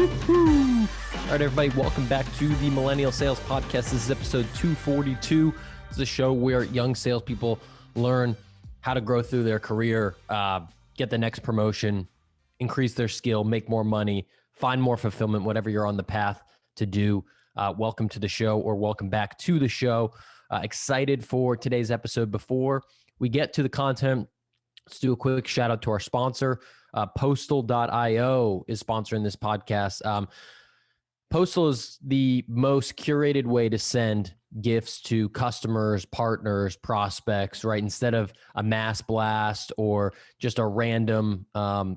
All right, everybody, welcome back to the Millennial Sales Podcast. This is episode 242. This is a show where young salespeople learn how to grow through their career, get the next promotion, increase their skill, make more money, find more fulfillment, whatever you're on the path to do. Welcome to the show, or welcome back to the show. Excited for today's episode. Before we get to the content, let's do a quick shout out to our sponsor. Postal.io is sponsoring this podcast. Postal is the most curated way to send gifts to customers, partners, prospects, right? Instead of a mass blast or just a random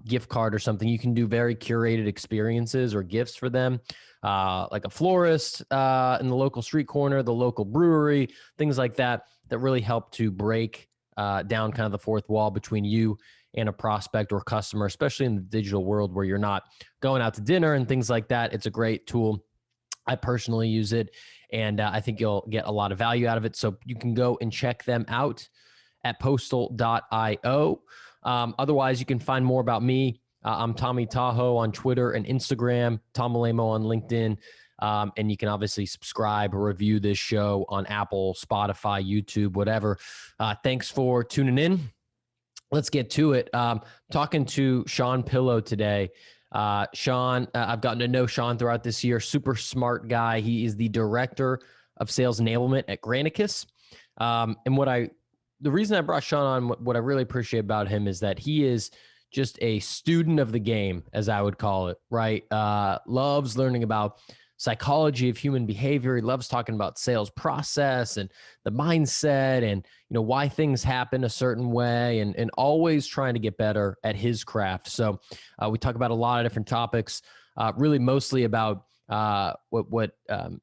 gift card or something, you can do very curated experiences or gifts for them, like a florist in the local street corner, the local brewery, things like that, that really help to break down kind of the fourth wall between you and a prospect or customer, especially in the digital world where you're not going out to dinner and things like that. It's a great tool. I personally use it, and I think you'll get a lot of value out of it. So you can go and check them out at postal.io. Otherwise, you can find more about me. I'm Tommy Tahoe on Twitter and Instagram, Tom Malemo on LinkedIn. And you can obviously subscribe or review this show on Apple, Spotify, YouTube, whatever. Thanks for tuning in. Let's get to it. Talking to Shawn Pillow today. Shawn, I've gotten to know Shawn throughout this year. Super smart guy. He is the Director of Sales Enablement at Granicus. And the reason I brought Shawn on, what I really appreciate about him is that he is just a student of the game, as I would call it, right? Loves learning about psychology of human behavior. He loves talking about sales process and the mindset and, why things happen a certain way, and always trying to get better at his craft. So we talk about a lot of different topics, really mostly about what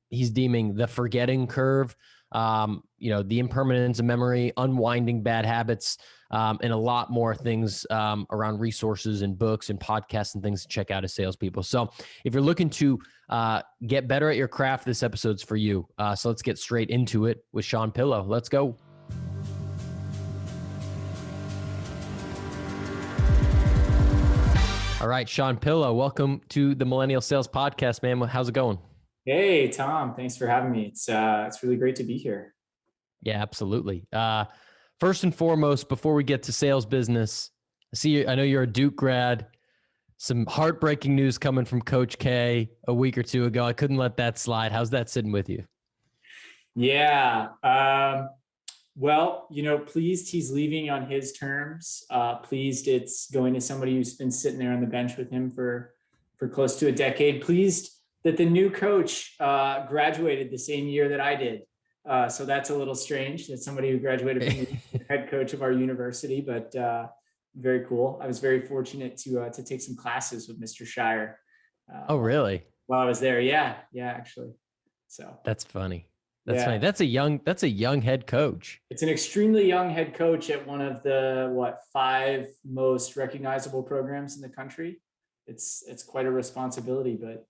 he's deeming the forgetting curve, the impermanence of memory, unwinding bad habits, and a lot more things around resources and books and podcasts and things to check out as salespeople. So if you're looking to get better at your craft, this episode's for you. So let's get straight into it with Shawn Pillow. Let's go. All right, Shawn Pillow, welcome to the Millennial Sales Podcast, man. How's it going? Hey, Tom. Thanks for having me. It's really great to be here. Yeah, absolutely. First and foremost, before we get to sales business, I know you're a Duke grad. Some heartbreaking news coming from Coach K a week or two ago. I couldn't let that slide. How's that sitting with you? Yeah. Well, pleased he's leaving on his terms. Pleased it's going to somebody who's been sitting there on the bench with him for close to a decade. Pleased that the new coach graduated the same year that I did. So that's a little strange that somebody who graduated from the head coach of our university, but very cool. I was very fortunate to take some classes with Mr. Shire. Oh, really? While I was there. Yeah, actually. So that's funny. That's funny. That's a young head coach. It's an extremely young head coach at one of the 5 most recognizable programs in the country. It's quite a responsibility, but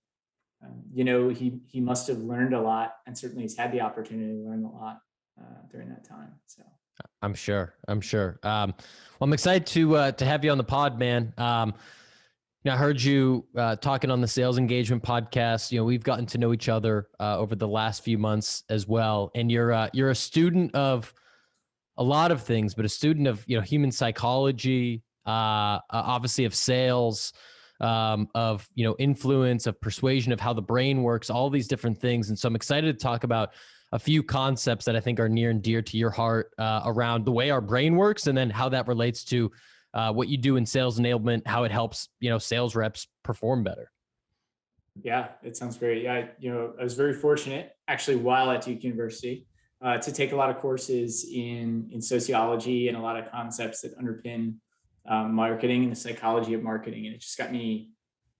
he must have learned a lot, and certainly he's had the opportunity to learn a lot during that time. So I'm sure. Well, I'm excited to have you on the pod, man. I heard you talking on the Sales Engagement podcast. We've gotten to know each other over the last few months as well. And you're a student of a lot of things, but a student of human psychology, obviously of sales, of influence, of persuasion, of how the brain works, all these different things. And so I'm excited to talk about a few concepts that I think are near and dear to your heart around the way our brain works, and then how that relates to what you do in sales enablement, how it helps, sales reps perform better. Yeah, it sounds great. Yeah, I was very fortunate actually while at Duke University to take a lot of courses in sociology and a lot of concepts that underpin marketing and the psychology of marketing. And it just got me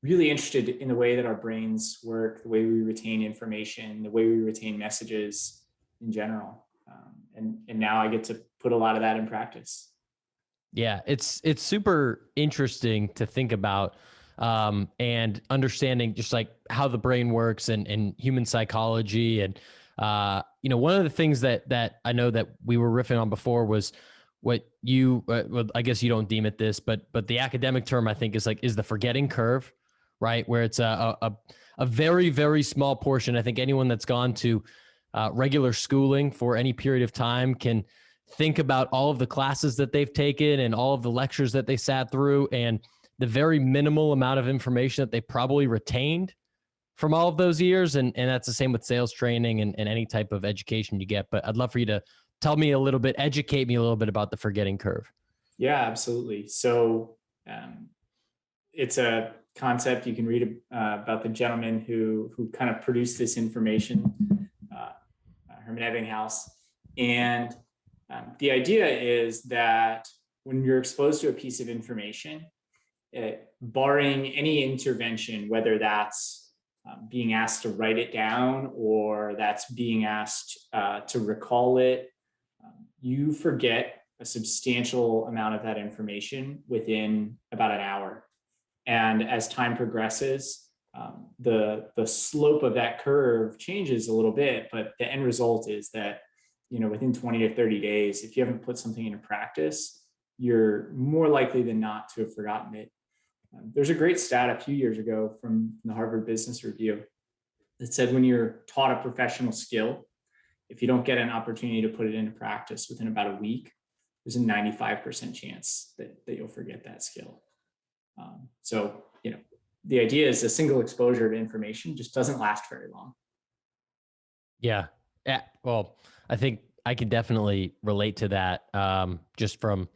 really interested in the way that our brains work, the way we retain information, the way we retain messages in general. And now I get to put a lot of that in practice. Yeah, it's super interesting to think about and understanding just like how the brain works and human psychology. And, one of the things that I know that we were riffing on before was what you, well, I guess you don't deem it this, but the academic term I think is the forgetting curve, right? Where it's a very, very small portion. I think anyone that's gone to regular schooling for any period of time can think about all of the classes that they've taken and all of the lectures that they sat through and the very minimal amount of information that they probably retained from all of those years. And that's the same with sales training and any type of education you get. But I'd love for you to tell me a little bit, educate me a little bit about the forgetting curve. Yeah, absolutely. So it's a concept you can read about the gentleman who kind of produced this information, Herman Ebbinghaus. And the idea is that when you're exposed to a piece of information, barring any intervention, whether that's being asked to write it down or that's being asked to recall it, you forget a substantial amount of that information within about an hour. And as time progresses, the slope of that curve changes a little bit, but the end result is that, within 20 to 30 days, if you haven't put something into practice, you're more likely than not to have forgotten it. There's a great stat a few years ago from the Harvard Business Review that said when you're taught a professional skill, if you don't get an opportunity to put it into practice within about a week, there's a 95% chance that you'll forget that skill. So, the idea is a single exposure to information just doesn't last very long. Yeah. Well, I think I can definitely relate to that. Just from,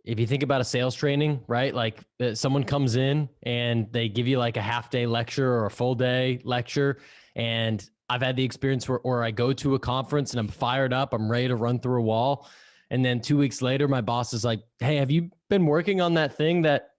if you think about a sales training, right? Like someone comes in and they give you like a half day lecture or a full day lecture. And I've had the experience where I go to a conference and I'm fired up, I'm ready to run through a wall. And then 2 weeks later, my boss is like, "Hey, have you been working on that thing that,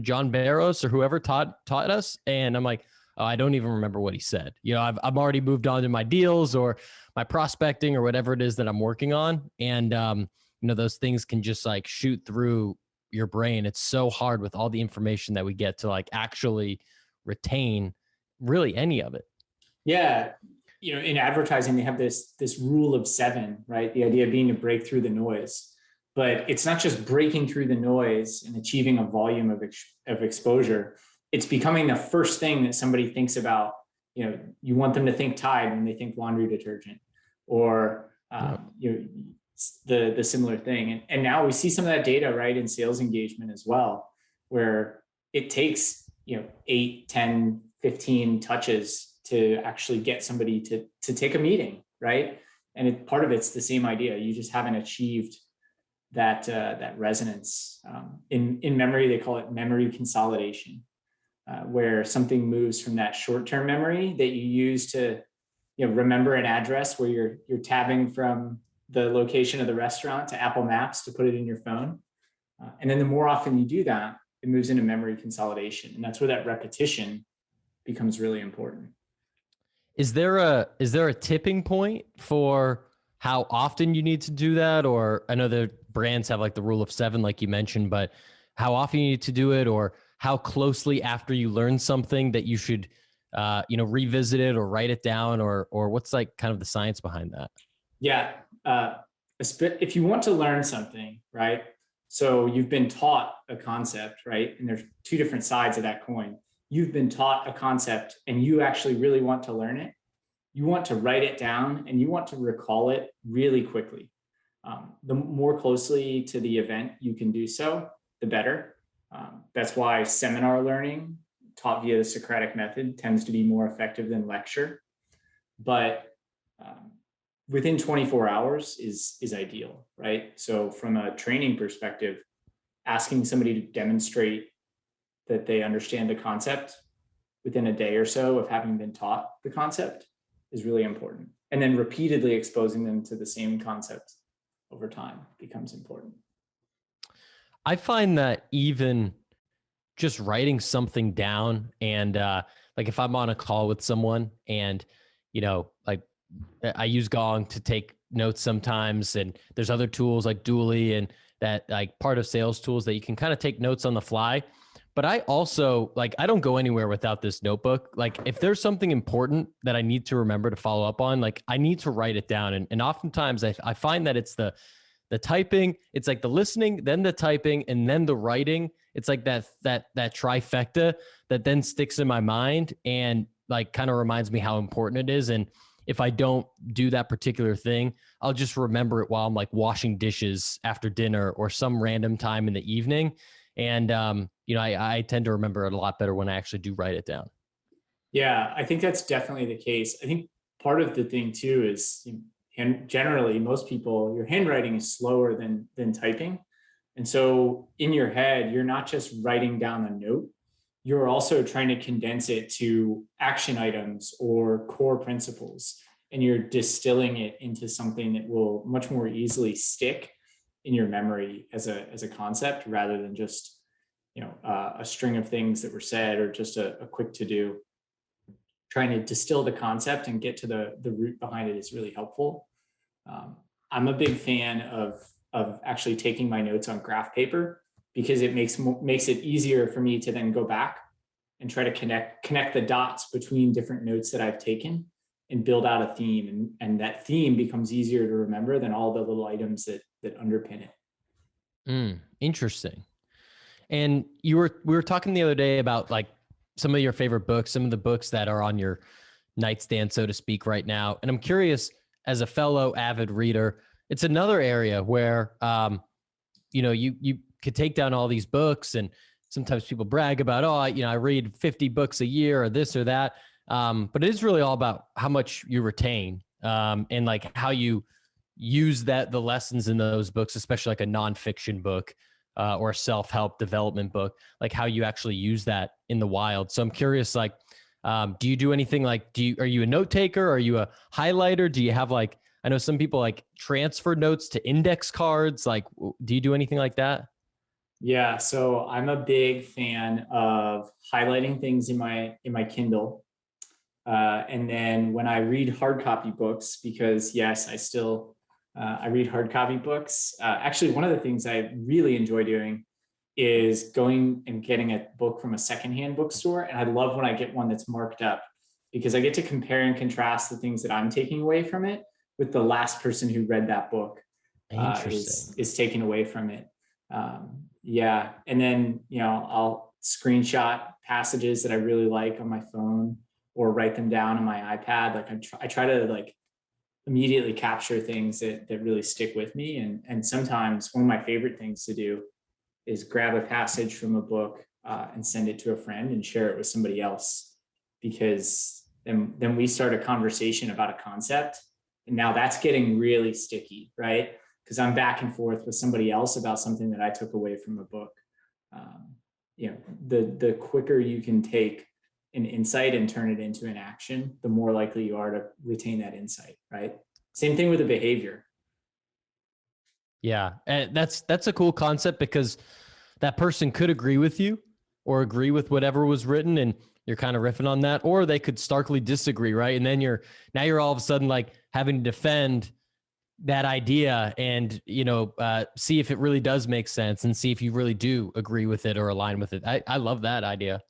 John Barros or whoever taught us?" And I'm like, "Oh, I don't even remember what he said. I've already moved on to my deals or my prospecting or whatever it is that I'm working on." And, those things can just like shoot through your brain. It's so hard with all the information that we get to like actually retain really any of it. Yeah. In advertising, they have this rule of 7, right? The idea being to break through the noise. But it's not just breaking through the noise and achieving a volume of exposure. It's becoming the first thing that somebody thinks about. You want them to think Tide when they think laundry detergent, or the similar thing. And now we see some of that data, right, in sales engagement as well, where it takes 8, 10, 15 touches to actually get somebody to take a meeting, right? And part of it's the same idea. You just haven't achieved that resonance. In memory, they call it memory consolidation, where something moves from that short-term memory that you use to remember an address, where you're tabbing from the location of the restaurant to Apple Maps to put it in your phone. And then the more often you do that, it moves into memory consolidation. And that's where that repetition becomes really important. Is there a tipping point for how often you need to do that? Or I know the brands have like the rule of 7, like you mentioned, but how often you need to do it, or how closely after you learn something that you should, revisit it or write it down, or what's like kind of the science behind that? Yeah. If you want to learn something, right? So you've been taught a concept, right? And there's 2 different sides of that coin. You've been taught a concept and you actually really want to learn it. You want to write it down and you want to recall it really quickly. The more closely to the event you can do so, the better. That's why seminar learning taught via the Socratic method tends to be more effective than lecture. But within 24 hours is ideal, right? So from a training perspective, asking somebody to demonstrate that they understand the concept within a day or so of having been taught the concept is really important. And then repeatedly exposing them to the same concept over time becomes important. I find that even just writing something down and like if I'm on a call with someone and, like I use Gong to take notes sometimes, and there's other tools like Dooley and that like part of sales tools that you can kind of take notes on the fly. But I also I don't go anywhere without this notebook. Like if there's something important that I need to remember to follow up on, like I need to write it down. And oftentimes I find that it's the the typing, it's like the listening, then the typing, and then the writing. It's like that trifecta that then sticks in my mind and like kind of reminds me how important it is. And if I don't do that particular thing, I'll just remember it while I'm like washing dishes after dinner or some random time in the evening. And, I tend to remember it a lot better when I actually do write it down. Yeah, I think that's definitely the case. I think part of the thing too is, and generally most people, your handwriting is slower than typing. And so in your head, you're not just writing down a note, you're also trying to condense it to action items or core principles. And you're distilling it into something that will much more easily stick in your memory as a concept rather than just, a string of things that were said or just a quick to do. Trying to distill the concept and get to the root behind it is really helpful. I'm a big fan of actually taking my notes on graph paper because it makes it easier for me to then go back and try to connect the dots between different notes that I've taken and build out a theme. And that theme becomes easier to remember than all the little items that underpin it. Interesting. And we were talking the other day about like some of your favorite books, some of the books that are on your nightstand, so to speak, right now. And I'm curious, as a fellow avid reader, it's another area where, you could take down all these books, and sometimes people brag about, I read 50 books a year or this or that. But it is really all about how much you retain, and like how you use the lessons in those books, especially like a nonfiction book, or a self-help development book, like how you actually use that in the wild. So I'm curious, like, do you do anything like, are you a note taker? Are you a highlighter? Do you have like, I know some people like transfer notes to index cards. Like, do you do anything like that? Yeah, so I'm a big fan of highlighting things in my Kindle. And then when I read hard copy books, because yes, I read hard copy books. Actually, one of the things I really enjoy doing is going and getting a book from a secondhand bookstore. And I love when I get one that's marked up because I get to compare and contrast the things that I'm taking away from it with the last person who read that book is taken away from it. Yeah. And then, I'll screenshot passages that I really like on my phone or write them down on my iPad. Like I try to like immediately capture things that really stick with me. And sometimes one of my favorite things to do is grab a passage from a book and send it to a friend and share it with somebody else, because then we start a conversation about a concept. And now that's getting really sticky, right? Because I'm back and forth with somebody else about something that I took away from a book. The quicker you can take an insight and turn it into an action, the more likely you are to retain that insight, right? Same thing with a behavior. Yeah. And that's a cool concept because that person could agree with you or agree with whatever was written, and you're kind of riffing on that, or they could starkly disagree. Right. And then you're all of a sudden like having to defend that idea and, see if it really does make sense and see if you really do agree with it or align with it. I love that idea.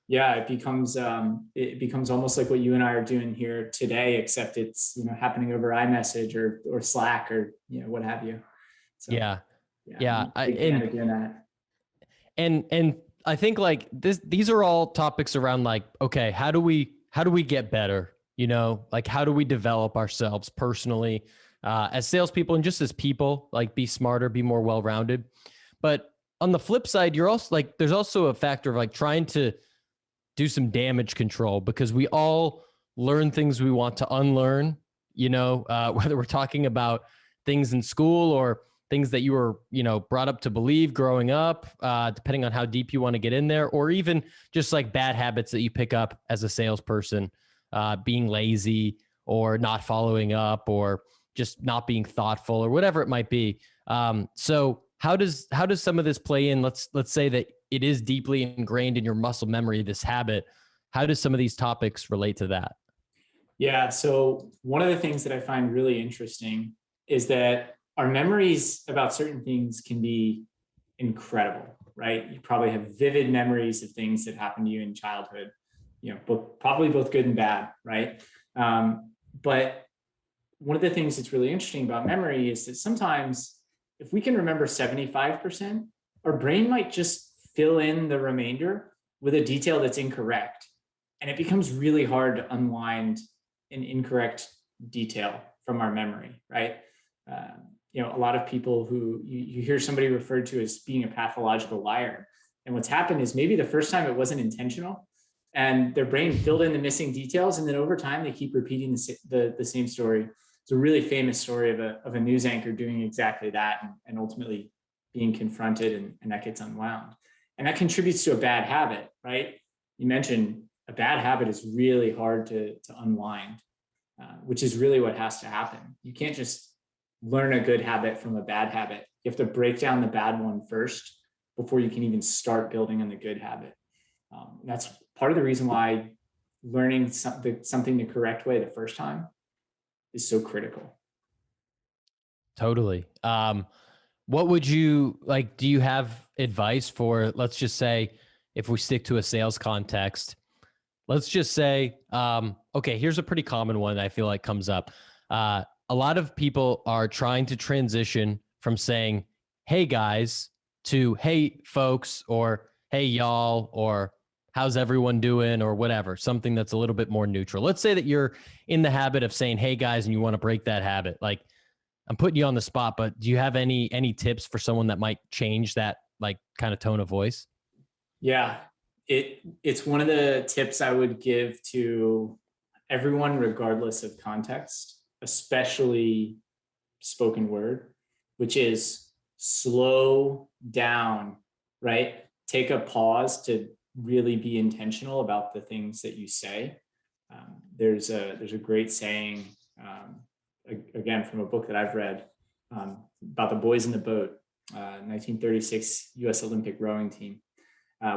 Yeah, it becomes almost like what you and I are doing here today, except it's happening over iMessage or Slack or what have you. So Yeah. I'm a big fan of doing that. And I think like these are all topics around like, okay, how do we get better? Like how do we develop ourselves personally, as salespeople and just as people, like be smarter, be more well-rounded. But on the flip side, you're also like, there's also a factor of like trying to do some damage control, because we all learn things we want to unlearn, whether we're talking about things in school or things that you were, brought up to believe growing up, depending on how deep you want to get in there, or even just like bad habits that you pick up as a salesperson, being lazy or not following up or just not being thoughtful or whatever it might be. So how does some of this play in? Let's say that it is deeply ingrained in your muscle memory, this habit. How does some of these topics relate to that? Yeah. So one of the things that I find really interesting is that our memories about certain things can be incredible, right? You probably have vivid memories of things that happened to you in childhood, probably both good and bad, right? But one of the things that's really interesting about memory is that sometimes if we can remember 75%, our brain might just fill in the remainder with a detail that's incorrect. And it becomes really hard to unwind an incorrect detail from our memory, right? A lot of people who you hear somebody referred to as being a pathological liar. And what's happened is maybe the first time it wasn't intentional and their brain filled in the missing details. And then over time, they keep repeating the same story. It's a really famous story of a news anchor doing exactly that and ultimately being confronted and that gets unwound. And that contributes to a bad habit, right? You mentioned a bad habit is really hard to unwind, which is really what has to happen. You can't just learn a good habit from a bad habit. You have to break down the bad one first before you can even start building on the good habit. That's part of the reason why learning something the correct way the first time is so critical. Totally. What would you like? Do you have advice for, let's just say, if we stick to a sales context, let's just say, okay, here's a pretty common one that I feel like comes up. A lot of people are trying to transition from saying, hey guys, to hey folks, or hey y'all, or how's everyone doing, or whatever, something that's a little bit more neutral. Let's say that you're in the habit of saying, hey guys, and you want to break that habit. Like, I'm putting you on the spot, but do you have any tips for someone that might change that like kind of tone of voice? Yeah, it's one of the tips I would give to everyone, regardless of context, especially spoken word, which is slow down, right? Take a pause to really be intentional about the things that you say. There's a great saying, again, from a book that I've read, about the boys in the boat, 1936 US Olympic rowing team,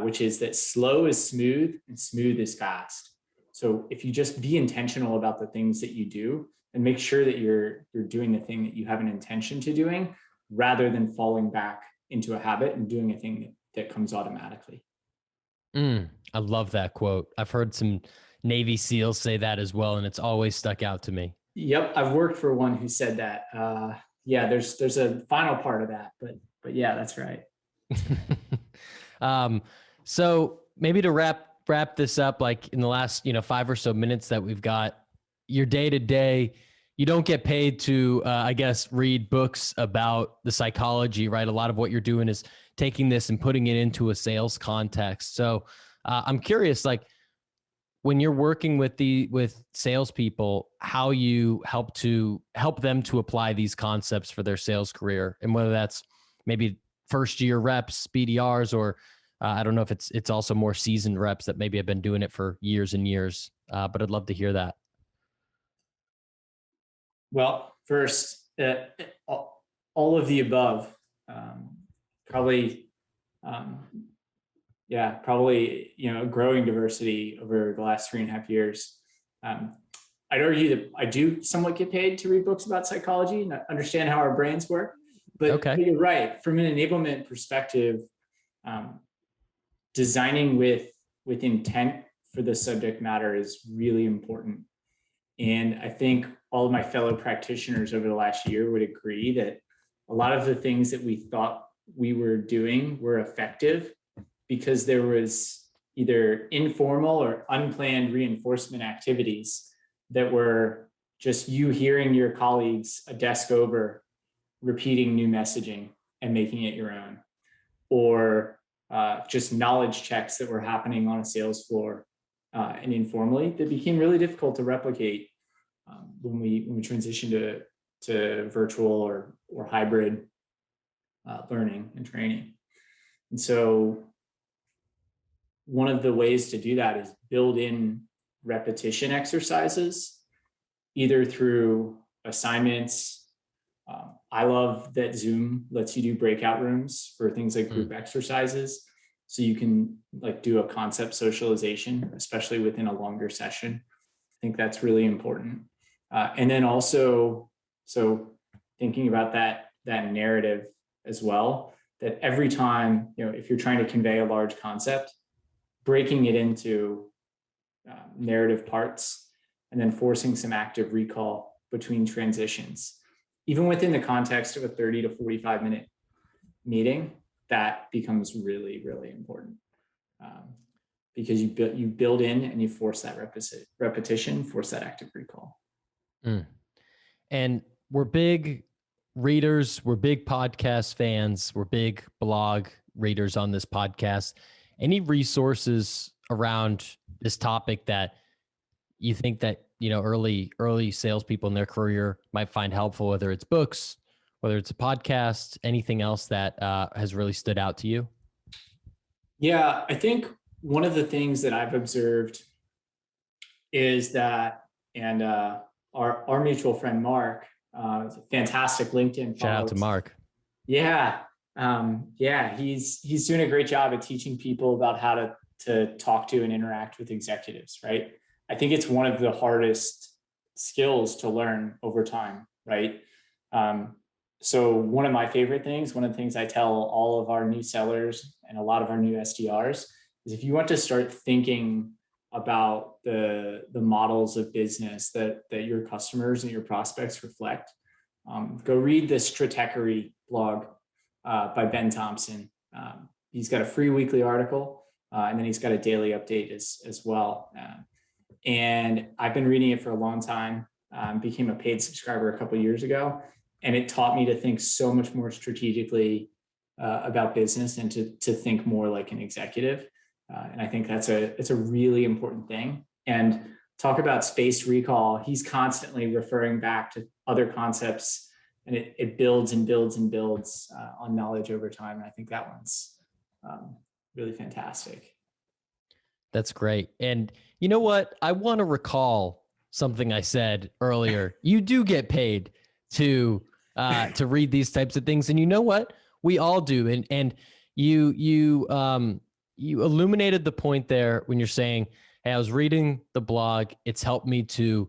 which is that slow is smooth and smooth is fast. So if you just be intentional about the things that you do and make sure that you're doing the thing that you have an intention to doing, rather than falling back into a habit and doing a thing that comes automatically. I love that quote. I've heard some Navy SEALs say that as well, and it's always stuck out to me. Yep, I've worked for one who said that. Yeah, there's a final part of that, but yeah, that's right. So maybe to wrap this up, like in the last 5 or so minutes that we've got, your day to day, you don't get paid to I guess read books about the psychology, right? A lot of what you're doing is taking this and putting it into a sales context. So I'm curious, like when you're working with salespeople, how you help them to apply these concepts for their sales career, and whether that's maybe first year reps, BDRs, or I don't know if it's also more seasoned reps that maybe have been doing it for years and years. But I'd love to hear that. Well, first, all of the above, probably, growing diversity over the last 3.5 years. I'd argue that I do somewhat get paid to read books about psychology and understand how our brains work. But you're right. From an enablement perspective, designing with intent for the subject matter is really important. And I think all of my fellow practitioners over the last year would agree that a lot of the things that we thought we were doing were effective because there was either informal or unplanned reinforcement activities that were just you hearing your colleagues a desk over repeating new messaging and making it your own, or just knowledge checks that were happening on a sales floor and informally that became really difficult to replicate when we transitioned to virtual or hybrid learning and training. And so one of the ways to do that is build in repetition exercises, either through assignments. I love that Zoom lets you do breakout rooms for things like group exercises. So you can like do a concept socialization, especially within a longer session. I think that's really important. And then also, so thinking about that narrative as well, that every time, if you're trying to convey a large concept, breaking it into narrative parts and then forcing some active recall between transitions. even within the context of a 30 to 45-minute meeting, that becomes really, really important. Because you build in and you force that repetition, force that active recall. And we're big readers, we're big podcast fans, we're big blog readers on this podcast. Any resources around this topic that you think that, early salespeople in their career might find helpful, whether it's books, whether it's a podcast, anything else that has really stood out to you? Yeah, I think one of the things that I've observed is that, and our mutual friend Mark, is a fantastic LinkedIn follower. Shout out to Mark. Yeah, he's doing a great job at teaching people about how to talk to and interact with executives, right? I think it's one of the hardest skills to learn over time, right? So one of my favorite things, one of the things I tell all of our new sellers and a lot of our new SDRs is, if you want to start thinking about the models of business that your customers and your prospects reflect, go read the Stratechery blog by Ben Thompson. He's got a free weekly article, and then he's got a daily update as well. And I've been reading it for a long time. Became a paid subscriber a couple of years ago, and it taught me to think so much more strategically about business and to think more like an executive. And I think it's a really important thing. And talk about spaced recall. He's constantly referring back to other concepts, and it builds and builds and builds on knowledge over time. And I think that one's really fantastic. That's great. And you know what? I want to recall something I said earlier. You do get paid to read these types of things, and you know what? We all do. And you illuminated the point there when you're saying, "Hey, I was reading the blog. It's helped me to,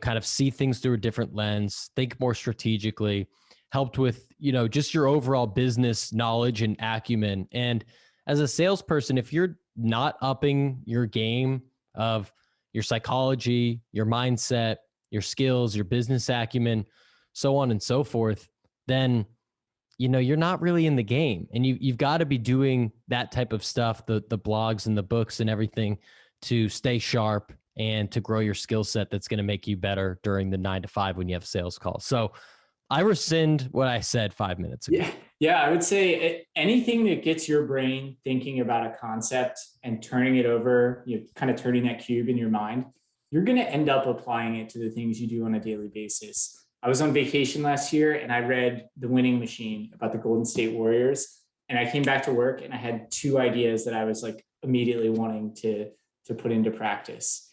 kind of see things through a different lens, think more strategically, helped with, just your overall business knowledge and acumen." And as a salesperson, if you're not upping your game of your psychology, your mindset, your skills, your business acumen, so on and so forth, then you're not really in the game. And you've got to be doing that type of stuff, the blogs and the books and everything, to stay sharp and to grow your skill set that's going to make you better during the 9 to 5 when you have a sales call. So I rescind what I said 5 minutes ago. Yeah, I would say anything that gets your brain thinking about a concept and turning it over, kind of turning that cube in your mind, you're going to end up applying it to the things you do on a daily basis. I was on vacation last year and I read The Winning Machine about the Golden State Warriors. And I came back to work and I had 2 ideas that I was like immediately wanting to put into practice.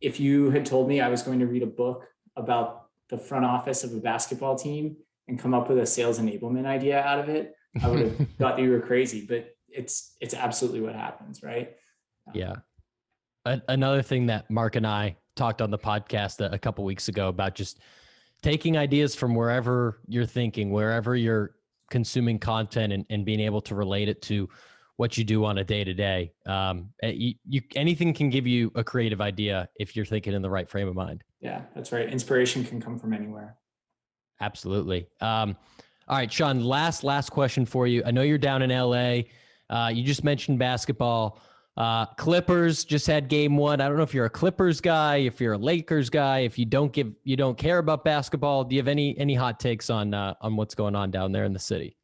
If you had told me I was going to read a book about the front office of a basketball team and come up with a sales enablement idea out of it, I would have thought that you were crazy, but it's absolutely what happens, right? Yeah. Another thing that Mark and I talked on the podcast a couple weeks ago about just taking ideas from wherever you're thinking, wherever you're consuming content, and being able to relate it to what you do on a day-to-day. Anything can give you a creative idea if you're thinking in the right frame of mind. Yeah, that's right. Inspiration can come from anywhere. Absolutely. All right, Shawn, last question for you. I know you're down in LA. You just mentioned basketball. Clippers just had game 1. I don't know if you're a Clippers guy, if you're a Lakers guy, if you don't care about basketball. Do you have any hot takes on what's going on down there in the city?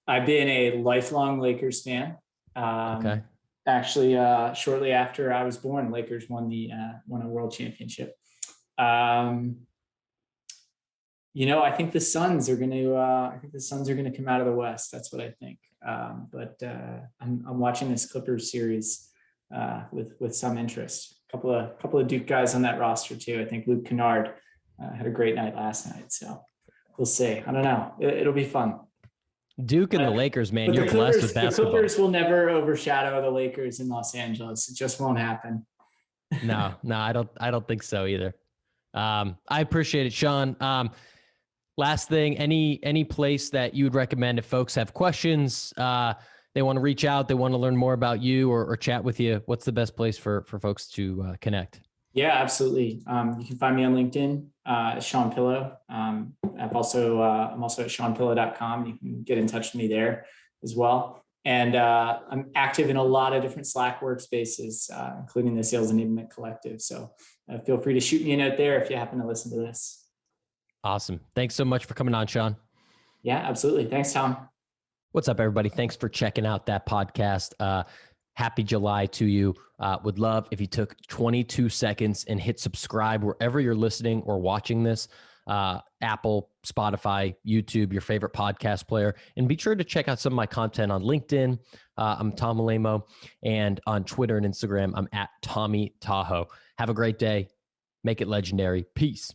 I've been a lifelong Lakers fan. Okay. Actually, shortly after I was born, Lakers won a world championship. I think the Suns are going to come out of the West. That's what I think. But I'm watching this Clippers series with some interest. A couple of Duke guys on that roster too. I think Luke Kennard had a great night last night. So we'll see. I don't know. It'll be fun. Duke and the Lakers, man, you're blessed with basketball. The Clippers will never overshadow the Lakers in Los Angeles. It just won't happen. No, I don't think so either. I appreciate it, Shawn. Last thing, any place that you would recommend if folks have questions, they want to reach out, they want to learn more about you or chat with you, what's the best place for folks to connect? Yeah, absolutely. You can find me on LinkedIn, Shawn Pillow. I'm also at ShawnPillow.com. You can get in touch with me there as well. And I'm active in a lot of different Slack workspaces, including the Sales Enablement Collective. So feel free to shoot me a note there if you happen to listen to this. Awesome. Thanks so much for coming on, Shawn. Yeah, absolutely. Thanks, Tom. What's up, everybody? Thanks for checking out that podcast. Happy July to you. Would love if you took 22 seconds and hit subscribe wherever you're listening or watching this. Apple, Spotify, YouTube, your favorite podcast player. And be sure to check out some of my content on LinkedIn. I'm Tom Malemo. And on Twitter and Instagram, I'm at Tommy Tahoe. Have a great day. Make it legendary. Peace.